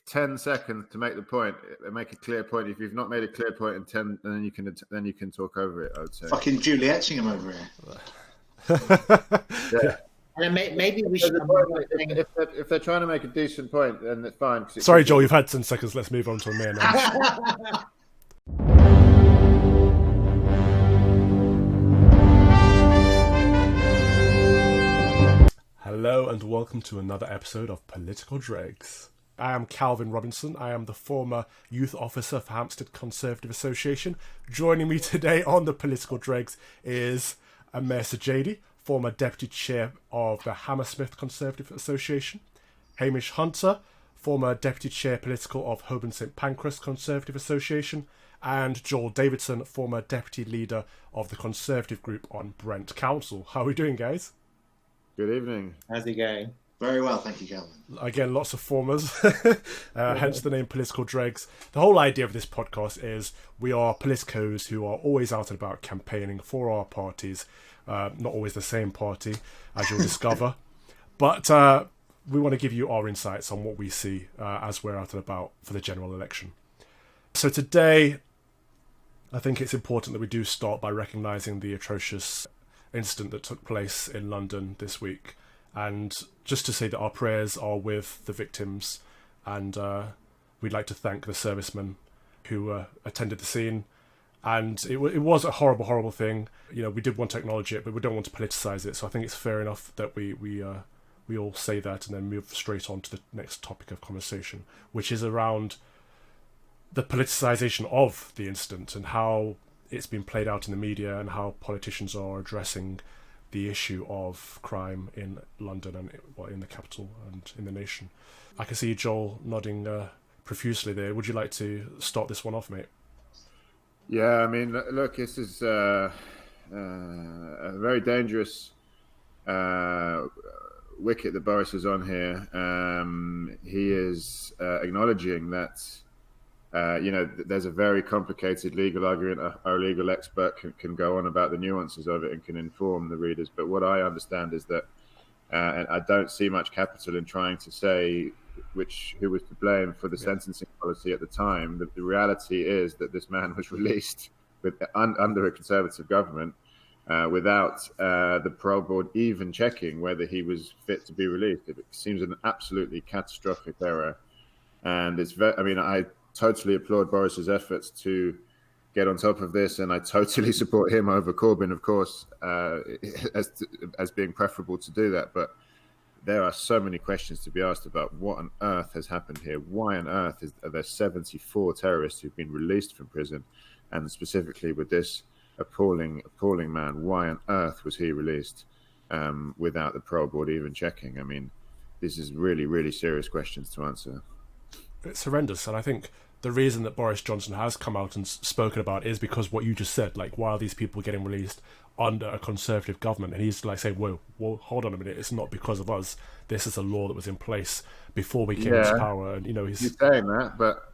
10 seconds to make the point, make a clear point. If you've not made a clear point in 10, then you can talk over it, I would say. Fucking Juliet Etchingham over here. Yeah. And maybe we should. If they're trying to make a decent point, then it's fine. Sorry, Joel, you've had 10 seconds. Let's move on to Amir now. Hello and welcome to another episode of Political Dregs. I am Calvin Robinson. I am the former youth officer for Hampstead Conservative Association. Joining me today on the Political Dregs is Amir Sajady, former deputy chair of the Hammersmith Conservative Association. Hamish Hunter, former deputy chair political of Holborn St Pancras Conservative Association. And Joel Davidson, former deputy leader of the Conservative group on Brent Council. How are we doing, guys? Good evening. How's it going? Very well, thank you, Calvin. Again, lots of formers, hence the name Political Dregs. The whole idea of this podcast is we are politicos who are always out and about campaigning for our parties, not always the same party, as you'll discover. But we want to give you our insights on what we see as we're out and about for the general election. So today, I think it's important that we do start by recognising the atrocious incident that took place in London this week, and just to say that our prayers are with the victims, and we'd like to thank the servicemen who attended the scene. And it was a horrible thing. You know, we did want to acknowledge it, but we don't want to politicise it. So I think it's fair enough that we all say that and then move straight on to the next topic of conversation, which is around the politicisation of the incident and how it's been played out in the media and how politicians are addressing the issue of crime in London and in the capital and in the nation. I can see Joel nodding profusely there. Would you like to start this one off, mate? Yeah, I mean, look, this is a very dangerous wicket that Boris is on here. He is acknowledging that there's a very complicated legal argument. Our legal expert can go on about the nuances of it and can inform the readers. But what I understand is that, and I don't see much capital in trying to say who was to blame for the sentencing policy at the time. The reality is that this man was released under a Conservative government without the parole board even checking whether he was fit to be released. It seems an absolutely catastrophic error, and I totally applaud Boris's efforts to get on top of this, and I totally support him over Corbyn, of course, as being preferable to do that. But there are so many questions to be asked about what on earth has happened here. Why on earth are there 74 terrorists who've been released from prison, and specifically with this appalling man? Why on earth was he released without the parole board even checking? I mean, this is really, really serious questions to answer. It's horrendous, and I think the reason that Boris Johnson has come out and spoken about is because what you just said, like, why are these people getting released under a Conservative government? And he's like saying, whoa, hold on a minute, it's not because of us. This is a law that was in place before we came into power. And he's saying that, but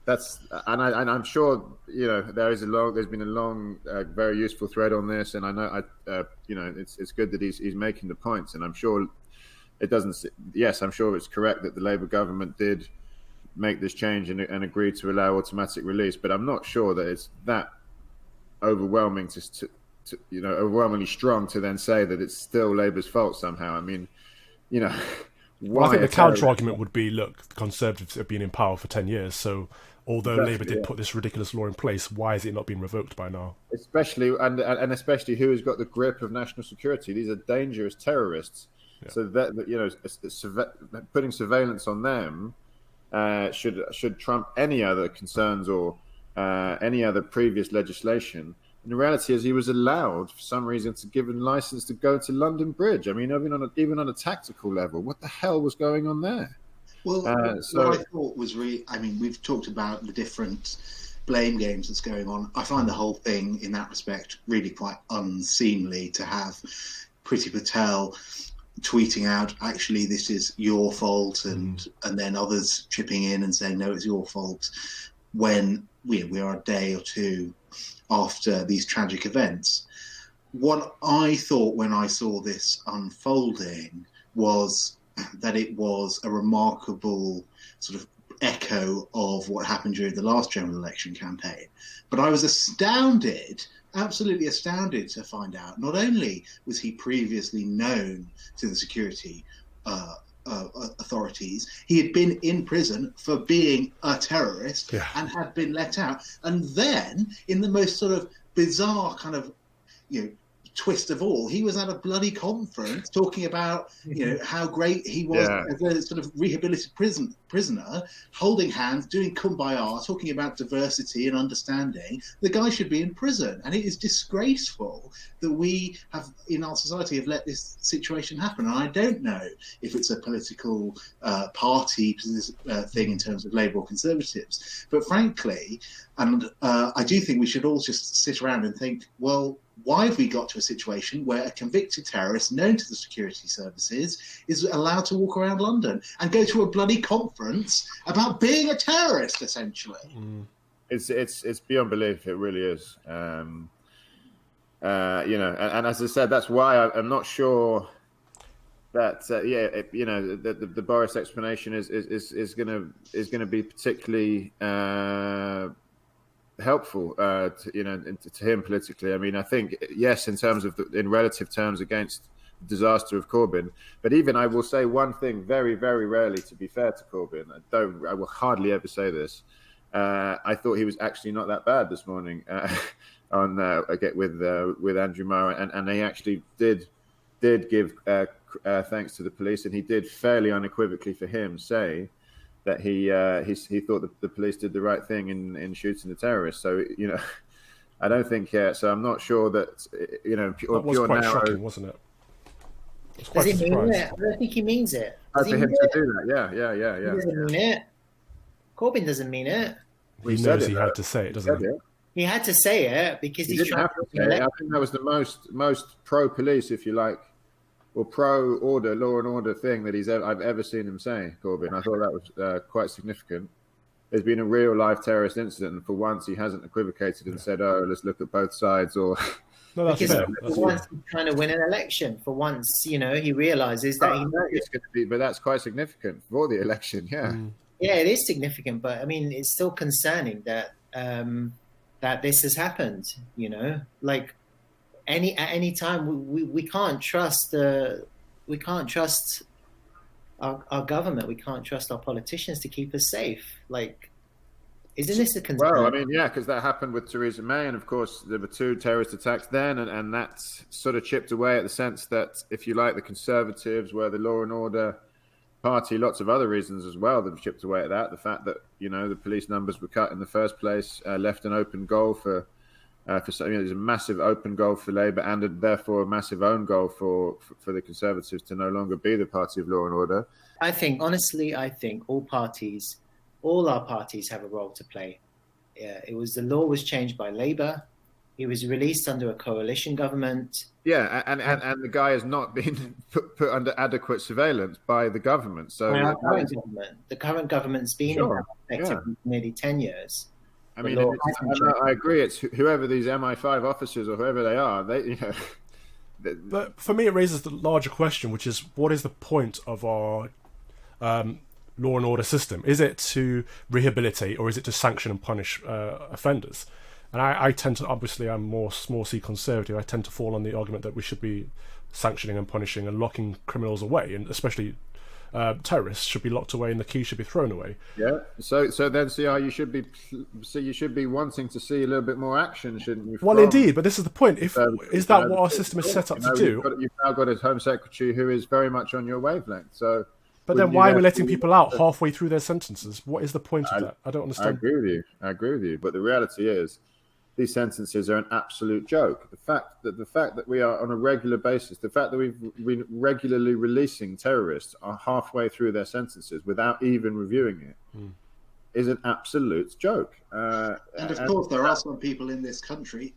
that's I'm sure there's been a long, very useful thread on this, and I know it's good that he's making the points, and I'm sure it doesn't. Yes, I'm sure it's correct that the Labour government did make this change and agreed to allow automatic release, but I'm not sure that it's that overwhelming overwhelmingly strong to then say that it's still Labour's fault somehow. I mean, why? Well, I think the counter argument would be, look, the Conservatives have been in power for 10 years, so although Labour did put this ridiculous law in place, why is it not being revoked by now? Especially who has got the grip of national security? These are dangerous terrorists. Yeah. So that putting surveillance on them should trump any other concerns or any other previous legislation. And the reality is, he was allowed for some reason to give a license to go to London Bridge. I mean, even on a tactical level, what the hell was going on there? Well, what I thought was we've talked about the different blame games that's going on. I find the whole thing, in that respect, really quite unseemly to have Priti Patel tweeting out, actually, this is your fault, and then others chipping in and saying, no, it's your fault, when we are a day or two after these tragic events. What I thought when I saw this unfolding was that it was a remarkable sort of echo of what happened during the last general election campaign. But I was astounded, absolutely astounded, to find out not only was he previously known to the security authorities, he had been in prison for being a terrorist and had been let out. And then, in the most sort of bizarre kind of, twist of all, he was at a bloody conference talking about how great he was as a sort of rehabilitated prisoner, holding hands, doing kumbaya, talking about diversity and understanding. The guy should be in prison, and it is disgraceful that we have in our society have let this situation happen. And I don't know if it's a political party thing in terms of Labour or Conservatives, but frankly, and I do think we should all just sit around and think, well, why have we got to a situation where a convicted terrorist known to the security services is allowed to walk around London and go to a bloody conference about being a terrorist, essentially? It's beyond belief. It really is. And as I said, that's why I'm not sure that the Boris explanation is going to be particularly helpful to him politically. I mean, I think yes, in terms of in relative terms against the disaster of Corbyn, but even I will say one thing very, very rarely, to be fair to Corbyn, I will hardly ever say this. I thought he was actually not that bad this morning with Andrew Marr, and they actually did give thanks to the police, and he did fairly unequivocally for him say that he thought that the police did the right thing in shooting the terrorists. So I don't think so. I'm not sure that that was quite shocking, wasn't it? Does he mean it? I don't think he means it. For him to do that, yeah. He doesn't mean it. Corbyn doesn't mean it. He knows he had to say it, doesn't he? He had to say it because he's trying to say it. I think that was the most pro-police, if you like, or pro-order, law and order thing that I've ever seen him say, Corbyn. I thought that was quite significant. There's been a real life terrorist incident, and for once he hasn't equivocated and said, "Oh, let's look at both sides." Or no, that's because fair. For once he's trying to win an election. For once, he realizes that it's going to be, but that's quite significant for the election. Yeah, yeah, it is significant, but I mean, it's still concerning that that this has happened. Like. At any time, we can't trust our government. We can't trust our politicians to keep us safe. Like, isn't this a concern? Well, I mean, yeah, because that happened with Theresa May, and of course there were 2 terrorist attacks then, and that sort of chipped away at the sense that, if you like, the Conservatives were the law and order party. Lots of other reasons as well that have chipped away at that. The fact that the police numbers were cut in the first place left an open goal for there's a massive open goal for Labour, and therefore a massive own goal for the Conservatives to no longer be the party of law and order. I think all our parties have a role to play. The law was changed by Labour. He was released under a coalition government. Yeah, and the guy has not been put under adequate surveillance by the government. So the current government's been in effect for nearly 10 years. I mean, I agree. It's whoever these MI5 officers or whoever they are. But for me, it raises the larger question, which is, what is the point of our law and order system? Is it to rehabilitate, or is it to sanction and punish offenders? And I tend to, obviously, I'm more small c conservative. I tend to fall on the argument that we should be sanctioning and punishing and locking criminals away, and especially terrorists should be locked away and the key should be thrown away. Yeah. So then, you should be wanting to see a little bit more action, shouldn't you? Well, indeed, but this is the point. Is that what our system is set up to do? You've now got a Home Secretary who is very much on your wavelength. So, but then why are we letting people out halfway through their sentences? What is the point of that? I don't understand. I agree with you. But the reality is, these sentences are an absolute joke. The fact that we are on a regular basis, the fact that we're regularly releasing terrorists are halfway through their sentences without even reviewing it is an absolute joke. And of course, there are some people in this country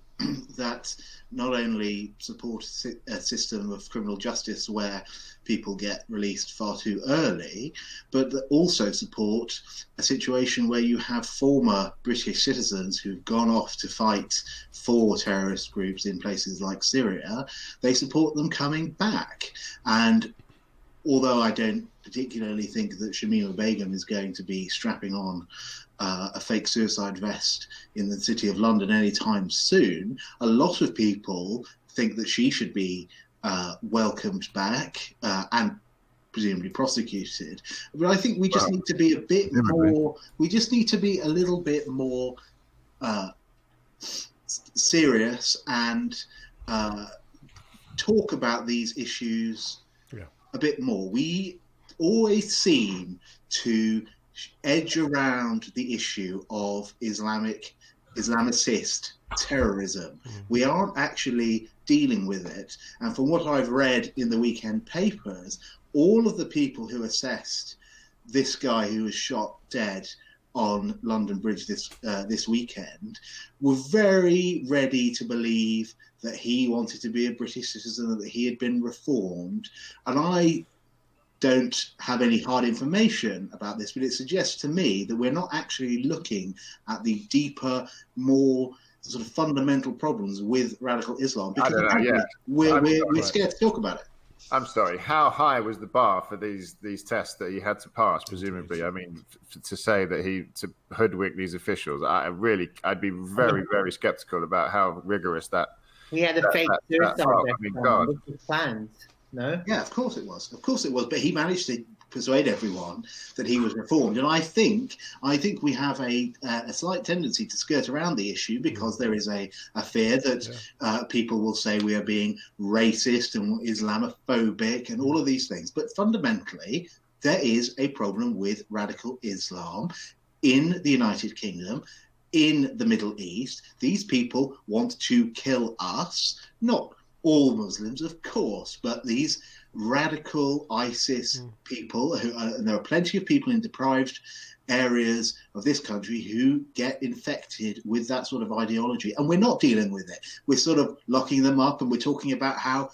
that not only support a system of criminal justice where people get released far too early, but that also support a situation where you have former British citizens who've gone off to fight for terrorist groups in places like Syria. They support them coming back. And although I don't particularly think that Shamima Begum is going to be strapping on a fake suicide vest in the City of London anytime soon. A lot of people think that she should be welcomed back and presumably prosecuted. But I think we just need to be a bit more. We just need to be a little bit more serious and talk about these issues a bit more. We always seem to edge around the issue of Islamicist terrorism. We aren't actually dealing with it. And from what I've read in the weekend papers, all of the people who assessed this guy who was shot dead on London Bridge this weekend were very ready to believe that he wanted to be a British citizen and that he had been reformed. And I don't have any hard information about this, but it suggests to me that we're not actually looking at the deeper, more sort of fundamental problems with radical Islam, because we're scared to talk about it. I'm sorry. How high was the bar for these tests that he had to pass? Presumably, I mean, to say that to hoodwink these officials, I'd be very, very skeptical about how rigorous that. We had a fake suicide God. planned. No? Yeah, of course it was. Of course it was. But he managed to persuade everyone that he was reformed. And I think we have a slight tendency to skirt around the issue because there is a fear that people will say we are being racist and Islamophobic and all of these things. But fundamentally, there is a problem with radical Islam in the United Kingdom, in the Middle East. These people want to kill us, not all Muslims, of course, but these radical ISIS people, and there are plenty of people in deprived areas of this country who get infected with that sort of ideology. And we're not dealing with it. We're sort of locking them up, and we're talking about how,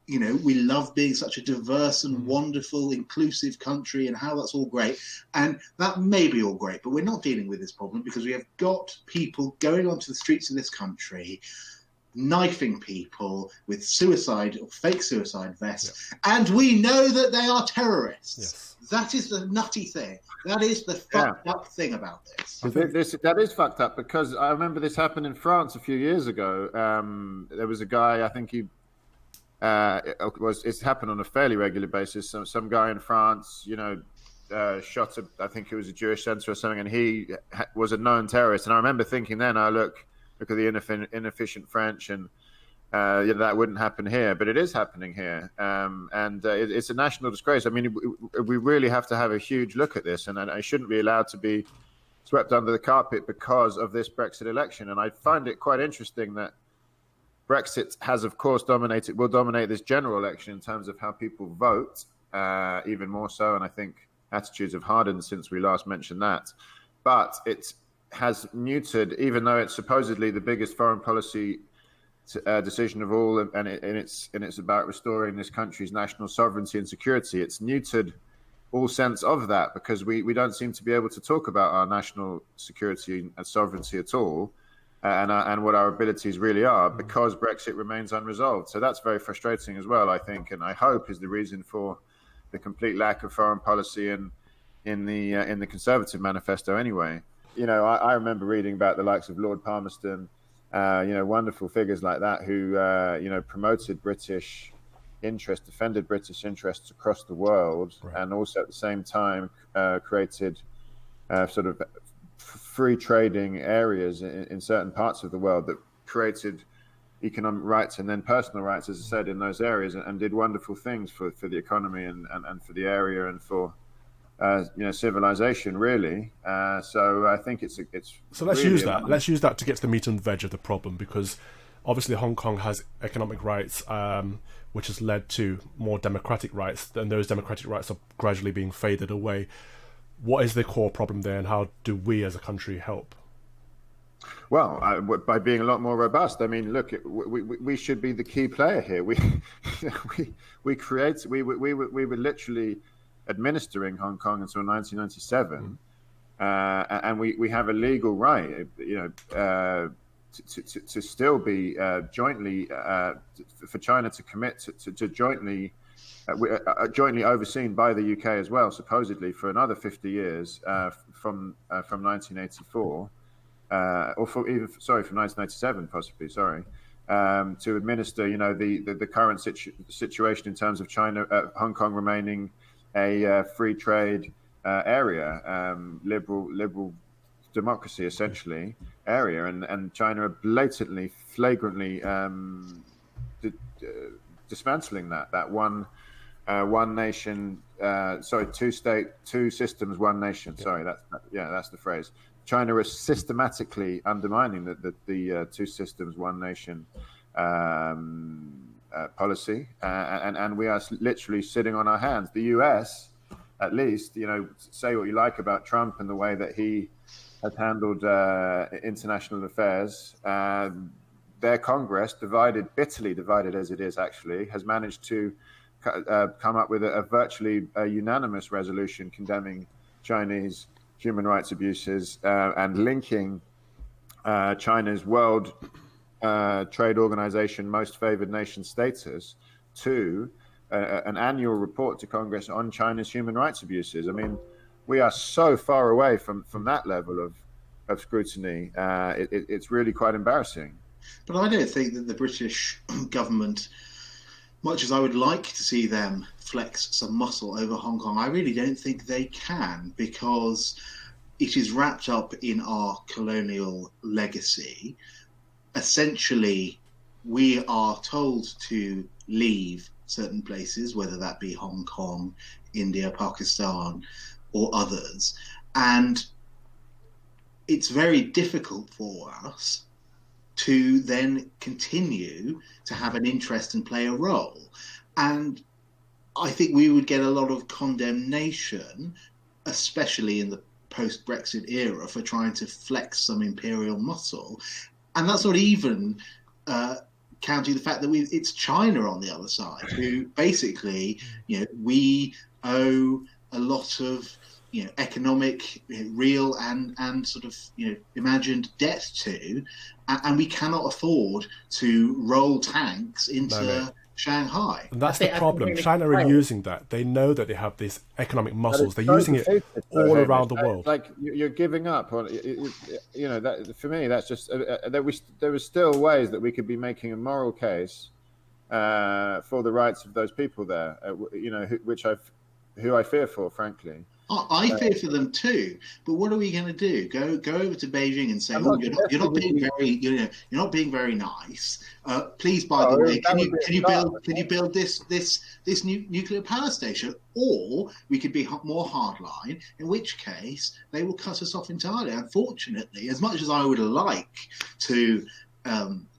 we love being such a diverse and wonderful, inclusive country and how that's all great. And that may be all great, but we're not dealing with this problem because we have got people going onto the streets of this country knifing people with suicide or fake suicide vests, and we know that they are terrorists. That is the nutty thing. That is the fucked up thing about this. That is fucked up, because I remember this happened in France a few years ago. There was a guy, I think it's happened on a fairly regular basis. Some guy in France, shot I think it was a Jewish center or something, and he was a known terrorist. And I remember thinking then, look at the inefficient French, and that wouldn't happen here, but it is happening here, and it's a national disgrace. I mean, we really have to have a huge look at this, and it shouldn't be allowed to be swept under the carpet because of this Brexit election. And I find it quite interesting that Brexit has, of course, will dominate this general election in terms of how people vote, even more so, and I think attitudes have hardened since we last mentioned that. But it has muted, even though it's supposedly the biggest foreign policy decision of all, and it's about restoring this country's national sovereignty and security. It's muted all sense of that, because we don't seem to be able to talk about our national security and sovereignty at all, and what our abilities really are, because Brexit remains unresolved. So that's very frustrating as well, I think, and I hope is the reason for the complete lack of foreign policy in the Conservative manifesto anyway. I remember reading about the likes of Lord Palmerston, wonderful figures like that who, promoted British interest, defended British interests across the world, and also at the same time created sort of free trading areas in certain parts of the world that created economic rights and then personal rights, as I said, in those areas, and did wonderful things for the economy and for the area and for civilization, really. So I think it's. So let's use that. Let's use that to get to the meat and veg of the problem, because obviously Hong Kong has economic rights, which has led to more democratic rights, and those democratic rights are gradually being faded away. What is the core problem there, and how do we as a country help? Well, by being a lot more robust. I mean, look, we should be the key player here. We were literally administering Hong Kong until 1997, and we have a legal right, to still be jointly for China to commit to jointly jointly overseen by the UK as well, supposedly for another 50 years from 1984, from 1997, possibly. Sorry. To administer, the current situation in terms of China, Hong Kong remaining a free trade area, liberal democracy essentially area, and China are blatantly, flagrantly dismantling that one nation, two state, two systems, one nation. Sorry, that's the phrase. China is systematically undermining the two systems, one nation policy, and we are literally sitting on our hands. The US, at least, say what you like about Trump and the way that he has handled international affairs. Their Congress, bitterly divided as it is, actually, has managed to come up with a virtually unanimous resolution condemning Chinese human rights abuses and linking China's World Trade Organization most favored nation status to an annual report to Congress on China's human rights abuses. I mean, we are so far away from that level of scrutiny. It's really quite embarrassing. But I don't think that the British government, much as I would like to see them flex some muscle over Hong Kong, I really don't think they can, because it is wrapped up in our colonial legacy. Essentially, we are told to leave certain places, whether that be Hong Kong, India, Pakistan, or others. And it's very difficult for us to then continue to have an interest and play a role. And I think we would get a lot of condemnation, especially in the post-Brexit era, for trying to flex some imperial muscle. And that's not even counting the fact that it's China on the other side, who basically, we owe a lot of economic, real and sort of imagined debt to, and we cannot afford to roll tanks into Shanghai. And that's the problem. China are using that. They know that they have these economic muscles. They're using it all around the world. Like you're giving up on, that for me. That's just there were still ways that we could be making a moral case for the rights of those people there. Who I fear for, frankly. I fear for them too, but what are we going to do? Go over to Beijing and say, you're not being very nice. Please, by the way, can you build this nuclear power station? Or we could be more hardline, in which case they will cut us off entirely. Unfortunately, as much as I would like to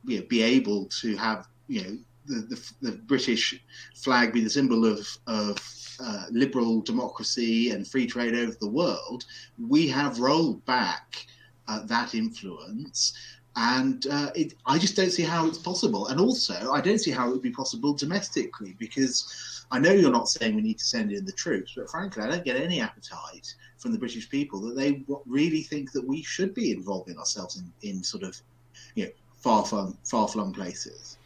be able to have the British flag be the symbol of liberal democracy and free trade over the world, we have rolled back that influence, and I just don't see how it's possible. And also, I don't see how it would be possible domestically, because I know you're not saying we need to send in the troops, but frankly, I don't get any appetite from the British people that they really think that we should be involving ourselves in sort of far-flung places.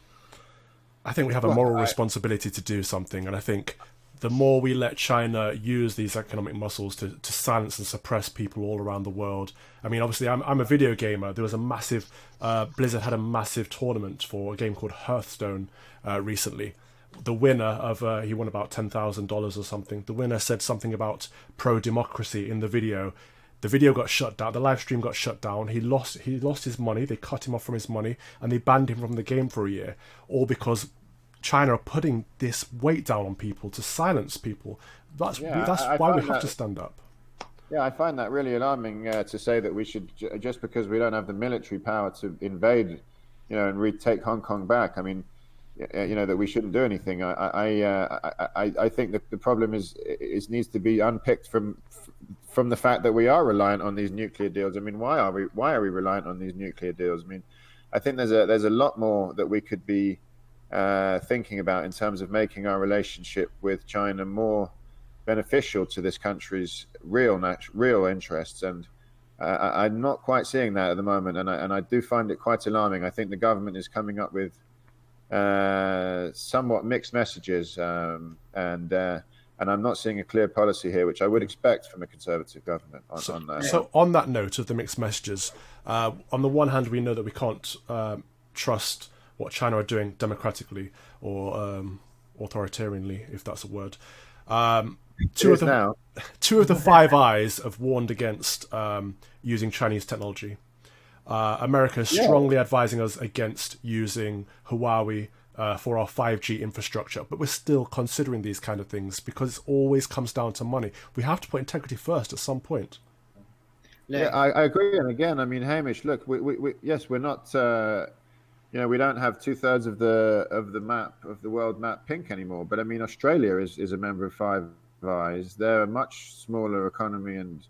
I think we have a moral responsibility to do something, and I think the more we let China use these economic muscles to silence and suppress people all around the world. I mean, obviously, I'm a video gamer. There was a massive Blizzard had a massive tournament for a game called Hearthstone recently. The winner of he won about $10,000 or something. The winner said something about pro-democracy in the video. The video got shut down. The live stream got shut down. He lost his money. They cut him off from his money, and they banned him from the game for a year, all because China are putting this weight down on people to silence people. That's why we have to stand up. Yeah, I find that really alarming to say that we should, just because we don't have the military power to invade, and retake Hong Kong back. I mean, that we shouldn't do anything. I think that the problem is needs to be unpicked from the fact that we are reliant on these nuclear deals. I mean, why are we reliant on these nuclear deals? I mean, I think there's a lot more that we could be thinking about in terms of making our relationship with China more beneficial to this country's real interests, and I'm not quite seeing that at the moment, and I do find it quite alarming. I think the government is coming up with somewhat mixed messages, and I'm not seeing a clear policy here, which I would expect from a Conservative government. So on that note of the mixed messages, on the one hand, we know that we can't trust what China are doing democratically or authoritarianly, if that's a word. Two of the Five Eyes have warned against using Chinese technology. America is strongly advising us against using Huawei for our 5G infrastructure, but we're still considering these kind of things because it always comes down to money. We have to put integrity first at some point. Yeah, I agree. And again, I mean, Hamish, look, yes, we're not, we don't have 2/3 of the map of the world map pink anymore. But I mean, Australia is a member of Five Eyes. They're a much smaller economy and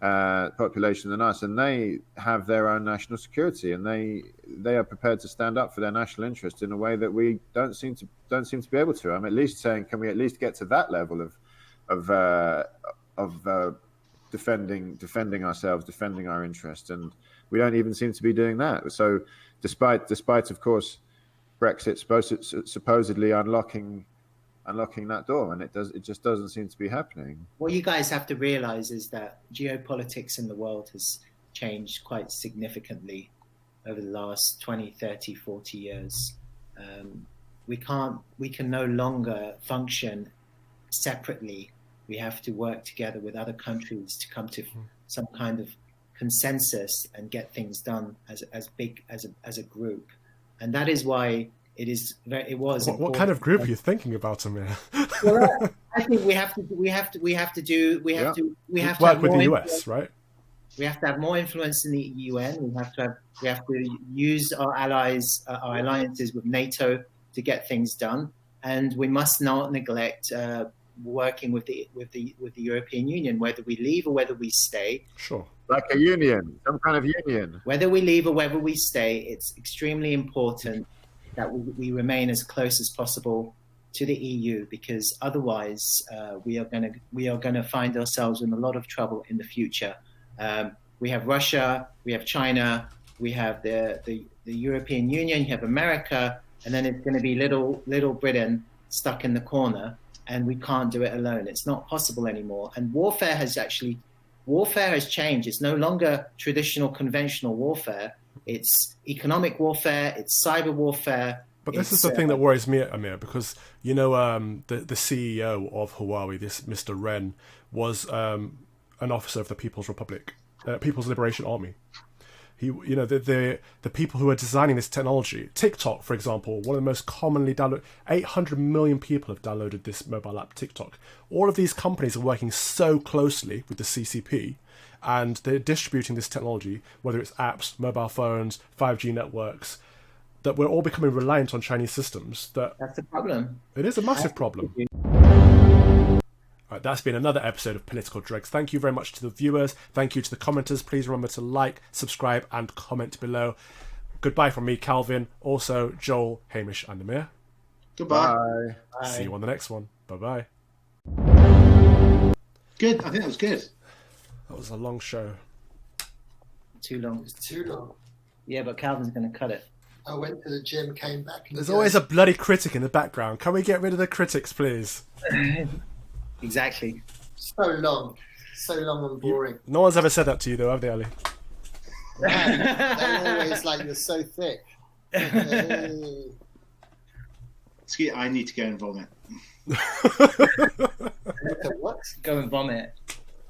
population than us, and they have their own national security, and they are prepared to stand up for their national interest in a way that we don't seem to be able to. I'm at least saying, can we at least get to that level of defending ourselves, defending our interest, and we don't even seem to be doing that. So, despite of course, Brexit supposedly unlocking that door, and it just doesn't seem to be happening. What you guys have to realize is that geopolitics in the world has changed quite significantly over the last 20, 30, 40 years. We can no longer function separately. We have to work together with other countries to come to some kind of consensus and get things done as big as a group. And that is why it was. What kind of group are you thinking about, Amir? Well, I think we have to work with the US, right? We have to have more influence in the UN. We have to use our allies, our alliances with NATO to get things done, and we must not neglect working with the European Union, whether we leave or whether we stay. Sure. Like a union, some kind of union. Whether we leave or whether we stay, it's extremely important that we remain as close as possible to the EU, because otherwise we are going to find ourselves in a lot of trouble in the future. We have Russia, we have China, we have the European Union, you have America, and then it's going to be little Britain stuck in the corner, and we can't do it alone. It's not possible anymore. And warfare has changed. It's no longer traditional conventional warfare. It's economic warfare, it's cyber warfare. But this is the thing that worries me, Amir, because, the CEO of Huawei, this Mr. Ren, was an officer of the People's Liberation Army. He, the people who are designing this technology, TikTok, for example, one of the most commonly downloaded, 800 million people have downloaded this mobile app, TikTok. All of these companies are working so closely with the CCP, and they're distributing this technology, whether it's apps, mobile phones, 5G networks, that we're all becoming reliant on Chinese systems. That's a problem. It is a massive problem. Right, that's been another episode of Political Dregs. Thank you very much to the viewers. Thank you to the commenters. Please remember to like, subscribe, and comment below. Goodbye from me, Calvin. Also, Joel, Hamish, and Amir. Goodbye. Bye. See you on the next one. Bye-bye. Good. I think that was good. That was a long show. Too long. It's too long. Yeah, but Calvin's going to cut it. I went to the gym, came back. There's always a bloody critic in the background. Can we get rid of the critics, please? Exactly. So long and boring. No one's ever said that to you, though, have they, Ali? They're always like, you're so thick. Excuse, I need to go and vomit. What? Go and vomit.